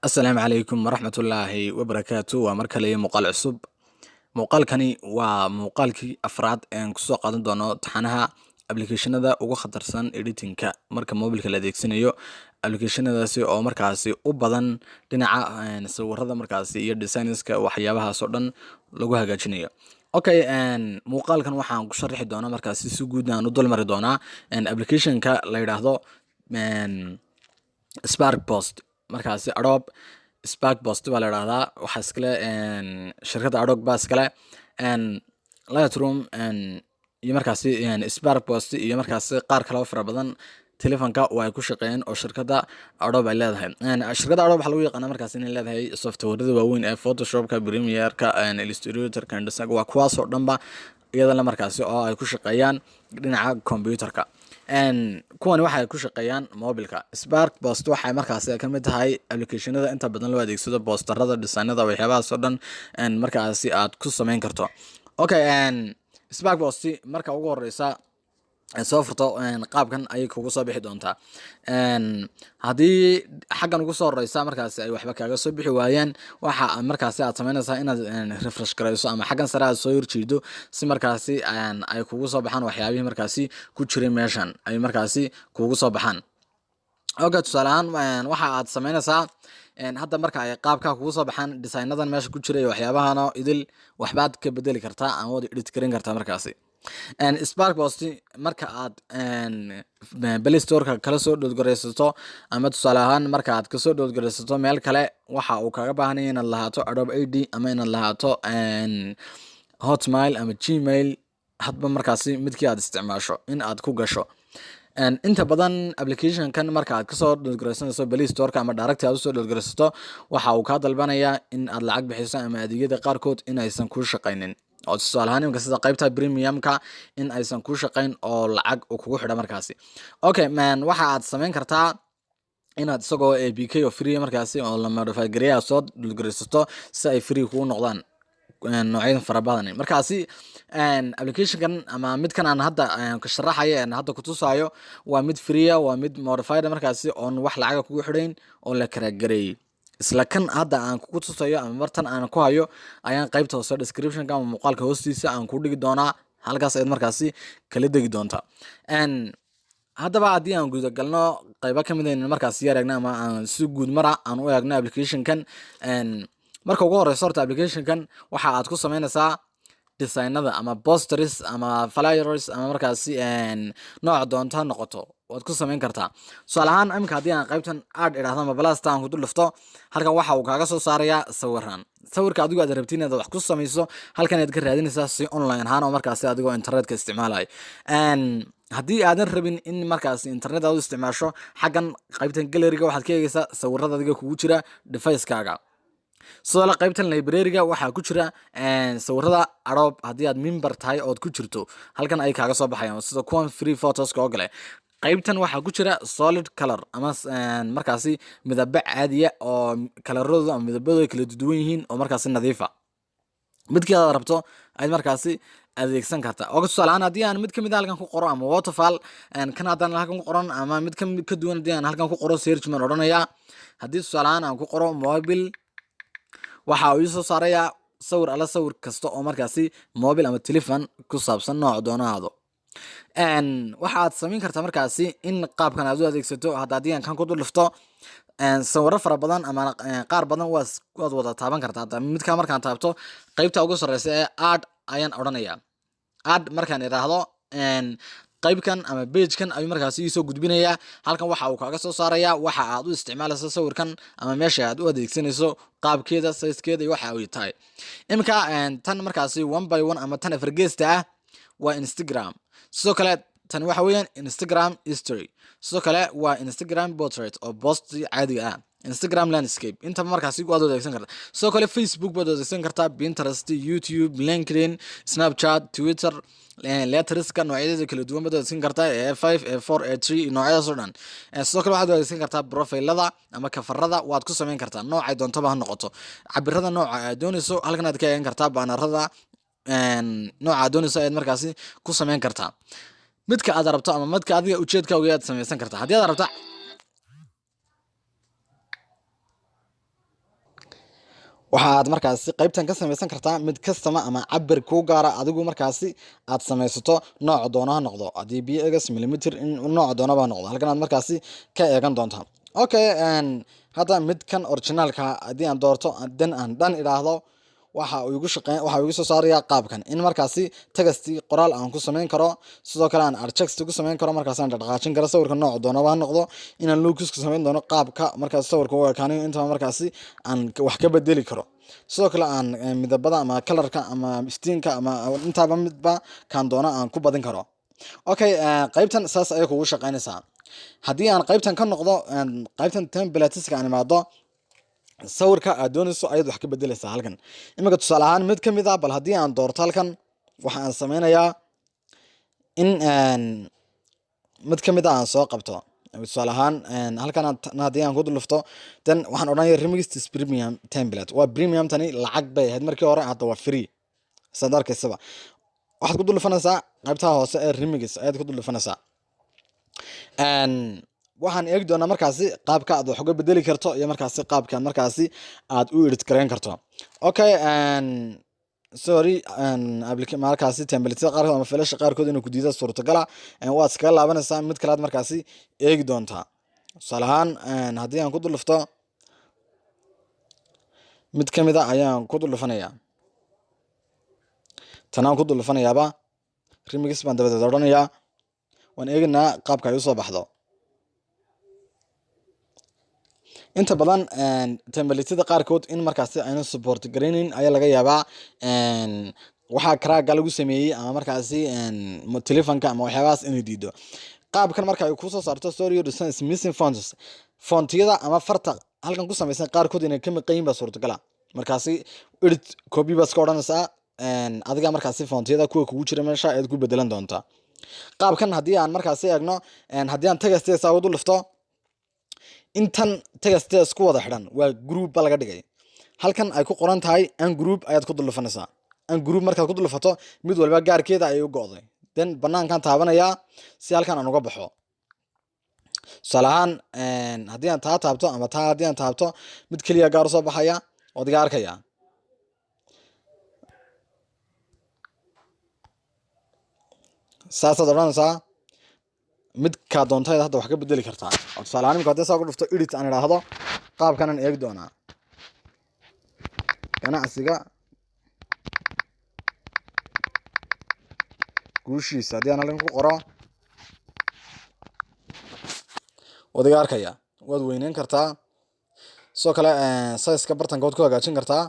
Asalaamu calaykum waraxmatullaahi wabarakaatu. Waa mar kale iyo muuqaal cusub. Muuqaalkani waa muuqaalkii afraad een kusoo qaadan doono taxanaha applicationada ugu khatarsan editingka marka mobilka la adeegsanayo. Applicationadaasi oo markaasi u badan dhinaca sawirada markaasi iyo designska waxyaabahaas oo dhan lagu hagaajinayo. Okay, muuqaalkan waxaan ku sharxi doonaa markaasi si guud aan u dulmari doonaa applicationka la yiraahdo Spark Post. Markaasi Adobe Spark Post baa la yiraahdaa. Waxa iskale shirkadda Adobe baa iskale Lightroom iyo markaasi Spark Post iyo markaasi qaar kale oo fara badan telefonka way ku shaqeeyeen oo shirkadda Adobe ay leedahay. Shirkadda Adobe waxa lagu yaqaanaa markaasi inay leedahay softwareda waaweyn ee Photoshopka, Premiere-ka, Illustrator-ka, InDesign waa kuwaas oo dhanba iyadana markaasi oo ay ku shaqeeyaan dhinaca computerka. Kuwani waxay ku shaqeeyaan mobilka. Spark Post waxay markaasi ka mid tahay applicationada inta badan loo adeegsado posterada, designada waxyaabahaas oo dhan markaasi aad ku samayn karto. Okay, Spark Post marka ugu horeysa soo furto qaabkan ayay kugu soo bixi doontaa. Haddii xaggan ugu soo horeysa markaasi ay waxba kaaga soo bixi waayaan waxa markaasi aad samaynaysaa inaad refresh gareyso ama xaggan sare aad soo horjeedo si markaasi ay kugu soo baxaan waxyaabihii markaasi ku jiray meeshan ay markaasi kugu soo baxaan. Okay, tusaale ahaan waxa aad samaynaysaa hadda marka ay qaabka kugu soo baxaan designadan meesha ku jiray waxyaabahan idil waxbaad ka bedeli kartaa ama wada edit garin kartaa markaasi. Spark Post marka aad Play Store-ka kala soo download ama tusaale ahaan marka aad ka soo download meel kale waxa uu kaga baahan yahay inaad lahaato Adobe ID ama inaad lahaato Hotmail ama Gmail hadba markaasi midkii aad isticmaasho in aad ku gasho. Inta badan application-kan marka aad ka soo download Play Store-ka ama direct aad u soo download waxa uu ka dalbanayaa in aad lacag bixiso ama adeegyada qaarkood in aysan ku shaqeynin. oo tusaale ahaan imika sida qaybta premium-ka in aysan ku shaqeyn oo lacag uu kugu xidha markaasi. Okay, waxa aad samayn kartaa inaad isagoo APK oo free markaasi oo la modify gareeyo soo download si ay free kugu noqdaan noocyada fara badan. Markaasi application-kan ama midkan aan hadda ka sharaxayo hadda ku tusayo waa mid free waa mid modified markaasi oo wax lacag kugu xidhayn oo la kala gareeyay. Isla kan hadda aan kugu tusayo ama martan aan ku hayo ayaan qaybta hoose description-ka ama muuqaalka hoostiisa aan ku dhigi doonaa halkaas ay markaasi kala degi doonta. Haddaba haddii aan guud galno qaybo ka mid ah markaasi yareegna ama aan si guud mara aan u eegno application-kan marka ugu horeyso horta application-kan waxa aad ku samaynaysaa designada ama posters ama flyers ama markaasi nooc doonta noqoto waad ku samayn kartaa. Tusaale ahaan imika haddii aan qaybtan aad iraahdo ama blast aan ku dul dhufto halkan waxa uu kaaga soo saarayaa sawiran. Sawirka adigu aad rabtiin inaad wax ku samayso halkan aad ka raadinaysaa si online ahaan oo markaasi adigoo internetka isticmaalay. Haddii aadan rabin in markaasi internet aad u isticmaasho xaggan qaybtan gallery-ga waxaad ka eegaysaa sawirada adiga kugu jira device-kaaga. Sidoo kale qaybtan library-ga waxa ku jira sawirada Adobe haddii aad member tahay oo ku jirto halkan ay kaaga soo baxayaan sida kuwan free photos-ka oo kale. qaybtan waxa ku jira solid color ama markaasi midab caadi ah oo kalaradooda ama midabadooda kala duwan yihiin oo markaasi nadiif ah. midkii aad rabto ay markaasi adeegsan kartaa. Oo tusaale ahaan haddii aan mid ka mid ah halkan ku qoro ama waterfall kan haddaan halkan ku qoran ama mid ka duwan haddii aan halkan ku qoro search man odhanaya. Haddii tusaale ahaan aan ku qoro mobile waxa uu soo saarayaa sawir ala sawir kasta oo markaasi mobile ama telephone ku saabsan nooc doonaado. Waxaad samayn kartaa markaasi in qaabkan aad u adeegsato haddii aan kan ku dul dhufto sawirro fara badan ama qaar badan waad wada taaban kartaa. Midka markaan taabto qaybta ugu sareysa ee add ayaan odhanayaa. Add markaan iraahdo qaybkan ama page-kan ayuu markaasi soo gudbinayaa halkan waxa uu kaaga soo saarayaa waxa aad u isticmaalayso sawirkan ama meesha aad u adeegsanayso qaabkeeda size-keeda iyo waxa ay tahay. Imika tan markaasi one by one ama tan fargeesta ah waa Instagram. sidoo kale tan waxa weeyaan Instagram history. sidoo kale waa Instagram portrait oo post caadi ah. Instagram landscape inta markaasi waad adeegsan kartaa. sidoo kale Facebook waad adeegsan kartaa, Pinterest, YouTube, LinkedIn, Snapchat, Twitter, Letterska noocyada kala duwan baad adeegsan kartaa A5, A4, A3 noocyadaas oo dhan. sidoo kale waxaad adeegsan kartaa profile-lada ama kafarada waad ku samayn kartaa noocay doontaba ha noqoto. Cabirada nooca aad doonayso halkan aad ka eegan kartaa bannerada nooca doonayso aad markaasi ku samayn kartaa. midka aad rabto ama midka adiga ujeedkaaga aad samaysan kartaa. Haddii aad rabto waxaad markaasi qaybtan ka samaysan kartaa mid kastama ama cabir ku gaara adigu markaasi aad samaysato nooc doonaha noqdo hadii px millimeter in nooc doonaba noqdo halkan aad markaasi ka eegan doontaa okay hada mid kan originalka hadii aan doorto aan dhan ilaahdo waxa uu igu soo saaraya qaabkan in markaasi tagasti qoraal aan ku sameyn karo sidoo kale aan architect ku sameyn karo markaas aan dhaqaajin karo sawirka nooc doonaba noqdo inaan locus ku sameyn doono qaabka markaas sawirka uu ekaanayo inta markaasi aan wax ka bedeli karo sidoo kale aan midabada ama colorka ama iftiinka ama intaba midba kan doona aan ku badin karo okay qaybtan saas ay kugu shaqeynaysaa hadii aan qaybtan ka noqdo qaybtan templateska aan imaado sawirka aad doonayso ayaad wax ka bedelaysaa halkan imika tusaale ahaan mid kamid ah bal hadii aan doorto halkan waxa aan sameynayaa in mid kamid ah aan soo qabto tusaale ahaan halkan hadii aan ku dulufto dan waxaan odhanayaa remix premium template waa premium tani lacag bay ahayd markii hore hadda waa free sadarkaysaba waxaad ku dulufanaysaa qaybta hoose ee remix ayaad ku dulufanaysaa waxaan eegi doonaa markaasi qaabka aad wax uga bedeli karto iyo markaasi qaabka markaasi aad u edit gareyn karto okay sorry markaasi template qaarkood ama flash qaarkood inuu ku diido suurtagal ah waad iskaga laabanaysaa mid kale aad markaasi eegi doontaa tusaale ahaan haddii aan ku dulufto mid kamid ah ayaan ku dulufanayaa tanaan ku dulufanayaaba remix baan dabadeed odhanayaa waan eeginaa qaabka ay usoo baxdo inta badan templateada qaarkood in markaasi aynu support gareynin ayaa laga yaabaa waxaa karaaga lagu sameeyey ama markaasi telefonka ama waxyaabahaas inay diido qaabkan marka ay kusoo saarto story design is missing fonts fontiyada ama farta halkan ku samaysan qaarkood inay ka maqayin baa suurtagala markaasi edit copy baa iska odhanaysaa adiga markaasi fontiyada kuwa kugu jira meesha aad ku bedelan doontaa qaabkan haddii aan markaasi eegno haddii aan tagasteesa ugu lufto intan tagaste isku wada xidhan waa group ba laga dhigay halkan ay ku qoran tahay an group ayaad ku dulufanaysaa an group markaad ku dulufato mid walba gaarkeeda ay u go'day then banaankan taabanaya si halkan aan uga baxo salahan haddii aan taa taabto ama taa haddii aan taabto mid kaliya gaar soo baxaya oo diga arkaya saasad oranaysaa mid ka doontayd hadda wax ka bedeli kartaa oo tusaale ahaan hadii soo dhufto edit aan iraahdo qaabkan aan eegi doonaa ganacsiga guushiisa hadii aan halkan ku qoro wadiga arkaya waad weyneyn kartaa soo kale size-ka bartanka waad ku hagaajin kartaa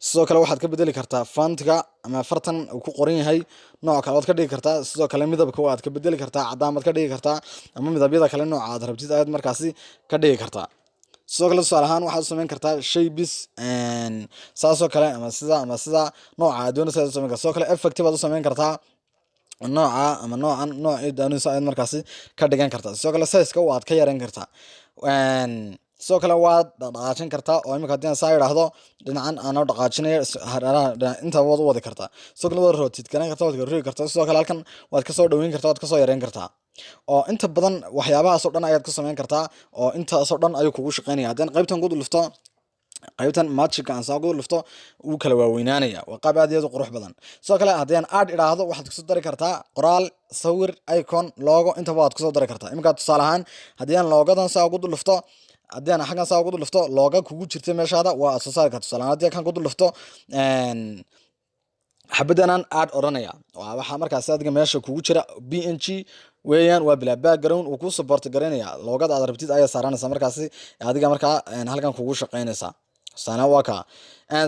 sidoo kale waxaad ka bedeli kartaa fontiga ama fartan uu ku qoran yahay nooc kale waad ka dhigi kartaa sidoo kale midabka waad ka bedeli kartaa cadaan baad ka dhigi kartaa ama midabyada kale nooca aad rabtid ayaad markaasi ka dhigi kartaa sidoo kale tusaale ahaan waxaad sameyn kartaa shay bis saasoo kale ama sida nooca aad doonayso aad sameyn kartaa sidoo kale effective aad u sameyn kartaa nooca ama noocii doonayso ayaad markaasi ka dhigan kartaa sidoo kale size-ka waad ka yareyn kartaa sidoo kale waad dhaqaajin kartaa oo imika haddii aan saa idhaahdo dhinacan aan u dhaqaajinayo inta waad u wadi kartaa sidoo kale waad rootid garan kartaa waad rogi kartaa sidoo kale halkan waad kasoo dhaweyn kartaa waad kasoo yareyn kartaa oo inta badan waxyaabahaas oo dhan ayaad ku sameyn kartaa oo intaas oo dhan ayuu kugu shaqeynaya haddii qaybtan ku dulufto qaybtan magic aan soo dulufto uu kala waaweynaanaya waa qaab aad iyo aad u qurux badan sidoo kale haddii aan add idhaahdo waxaad kusoo dari kartaa qoraal sawir icon logo intaba waad kusoo dari kartaa imika tusaale ahaan haddii aan logadan saa ugu dulufto haddii aan xaggan saa ugu dulufto looga kugu jirta meeshaada waa soo saari karta tusaale haddii kan ku dulufto xabadanaan aad oranaya waa waxa markaas adiga meesha kugu jira png weeyaan waa bila background uu ku support gareynaya loogada aad rabtid ayaa saaranaysa markaasi adiga markaa halkan kugu shaqeynaysa sana waa ka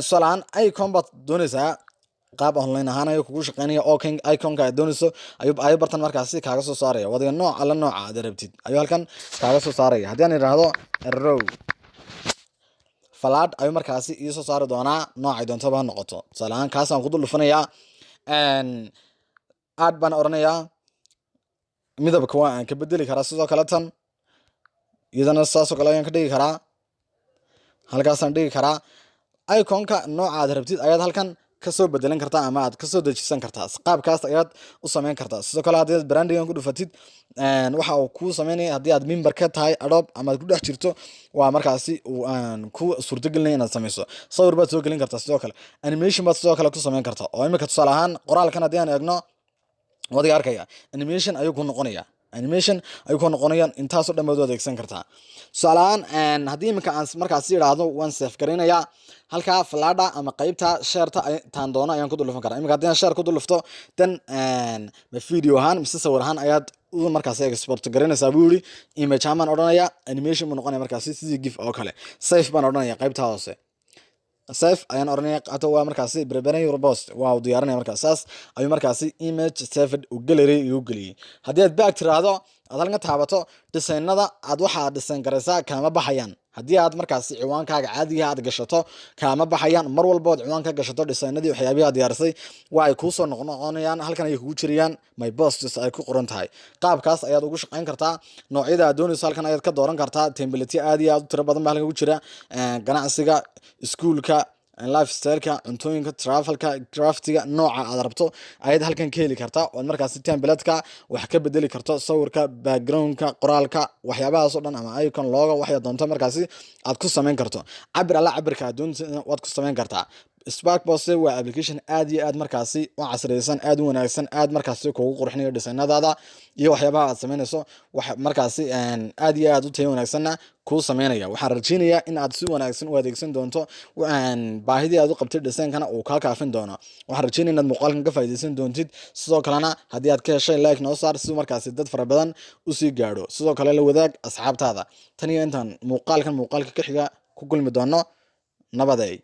tusaale icon baad doonaysaa qaab online ahaan ayuu kugu shaqeynaya oo kan icon-ka aad doonayso ayuu bartan markaasi kaaga soo saaraya wadiga nooc alla nooca aad rabtid ayuu halkan kaaga soo saaraya haddii aan idhaahdo row falaad ayuu markaasi ii soo saari doonaa noocay doontaba ha noqoto tusaale ahaan kaasaan ku dulufanayaa aad baan oranayaa midabka waa aan ka bedeli karaa sidoo kale tan iyadana saasoo kale ayaan ka dhigi karaa halkaasaan dhigi karaa iconka nooca aad rabtid ayaad halkan kasoo bedelan kartaa ama aad kasoo dejisan kartaa qaabkaas ayaad u sameyn kartaa sidoo kale haddii aad branding ku dhufatid waxa uu ku sameynaya haddii aad member ka tahay Adobe ama aad ku dhex jirto waa markaasi ku suurtagelinaya inaad sameyso sawir baad soo gelin kartaa sidoo kale animation baad sidoo kale ku sameyn kartaa oo imika tusaale ahaan qoraalkan haddii aan eegno wadiga arkaya animation ayuu ku noqonaya animation ayuu ku noqonayaan intaas oo dhammaad adeegsan kartaa tusaalahaan haddii imika aan markaasi yiraahdo waan save gareynayaa halka flada ama qaybta shareta taan doono ayaan ku dulufan karaa imika haddii aan share ku dulufto dan ma video ahaan mise sawir ahaan ayaad markaasi export gareynaysaa buu yiri image ahaan odhanaya animation mu noqonaya markaasi sidii gif oo kale save baan odhanaya qaybta hoose save ayaan oranaya qato waa markaasi preparing your post waa diyaarinaya markaas ayuu markaasi image saved u gallery u galiyay haddii aad back tiraahdo aad halka taabato designada aad waxa design garaysaa kama baxayaan haddii aad markaasi ciwaankaaga caadiga aad gashato kama baxayaan mar walba aad ciwaanka gashato designadii waxyaabaha diyaarsay waa ay ku soo noqonayaan halkan ay kugu jiriyaan my posts ay ku qoran tahay qaabkaas ayaad ugu shaqeyn kartaa noocyada aad doonayso halkan ayaad ka dooran kartaa template aad iyo aad u tiro badan baa halkan ugu jira ganacsiga iskuulka lifestyle-ka cuntooyinka travel-ka craftiga nooca aad rabto ayaad halkan ka heli kartaa oo markaasi template-ka wax ka bedeli karto sawirka background-ka qoraalka waxyaabahaas oo dhan ama icon logo wax doonto markaasi aad ku sameyn karto cabir alla cabirka doonto waad ku sameyn kartaa Spark Post waa application aad iyo aad markaasi u casriyaysan aad u wanaagsan aad markaasi kugu qurxinayo designadaada iyo waxyaabaha aad sameynayso wax markaasi aad iyo aad u tayo wanaagsanna ku sameynaya waxaan rajaynayaa in aad si wanaagsan u adeegsan doonto baahidii aad u qabtay design-kana uu ka kaafin doono waxaan rajaynayaa inaad muuqaalkan ka faa'iideysan doontid sidoo kalena haddii aad ka heshay like noo saar si markaasi dad fara badan u sii gaadho sidoo kale la wadaag asxaabtaada tan iyo intaan muuqaalka ka xiga ku kulmi doono nabaday